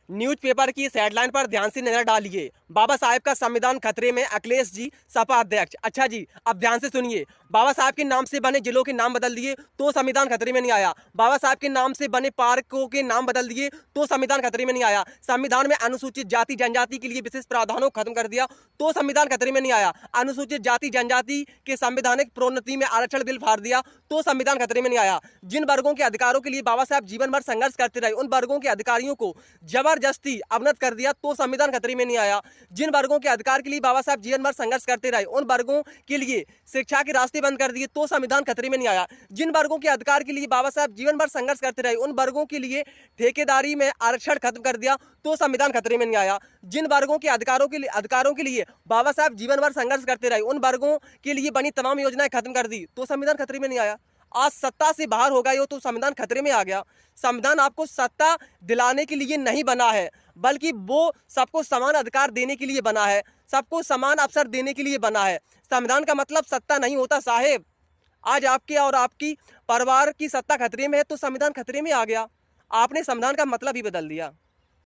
Newspaper की इस headline पर ध्यान से नजर डालिए। बाबा साहेब का संविधान खतरे में, अखिलेश जी सपा अध्यक्ष। अच्छा जी, अब ध्यान से सुनिए। बाबा साहब के नाम से बने जिलों के नाम बदल दिए तो संविधान खतरे में नहीं आया। बाबा साहब के नाम से बने पार्कों के नाम बदल दिए तो संविधान खतरे में नहीं आया। संविधान में अनुसूचित जाति जनजाति के लिए विशेष प्रावधानों को खत्म कर दिया तो संविधान खतरे में नहीं आया। अनुसूचित जाति जनजाति के संवैधानिक प्रोन्नति में आरक्षण बिल फाड़ दिया तो संविधान खतरे में नहीं आया। जिन वर्गों के अधिकारों के लिए बाबा साहब जीवन भर संघर्ष करते रहे, उन वर्गों के अधिकारियों को जबरदस्ती अवनत कर दिया तो संविधान खतरे में नहीं आया। जिन वर्गों के अधिकार के लिए बाबा साहब जीवन भर संघर्ष करते रहे, उन वर्गों के लिए शिक्षा के रास्ते बंद कर दिए तो संविधान खतरे में नहीं आया। जिन वर्गों के अधिकार के लिए बाबा साहब जीवन भर संघर्ष करते रहे, उन वर्गों के लिए ठेकेदारी में आरक्षण खत्म कर दिया तो संविधान खतरे में नहीं आया। जिन वर्गों के अधिकारों के लिए बाबा साहब जीवन भर संघर्ष करते रहे, उन वर्गों के लिए बनी तमाम योजनाएं खत्म कर दी तो संविधान खतरे में नहीं आया। आज सत्ता से बाहर हो गए हो तो संविधान खतरे में आ गया। संविधान आपको सत्ता दिलाने के लिए नहीं बना है, बल्कि वो सबको समान अधिकार देने के लिए बना है, सबको समान अवसर देने के लिए बना है। संविधान का मतलब सत्ता नहीं होता साहेब। आज आपके और आपकी परिवार की सत्ता खतरे में है तो संविधान खतरे में आ गया। आपने संविधान का मतलब ही बदल दिया।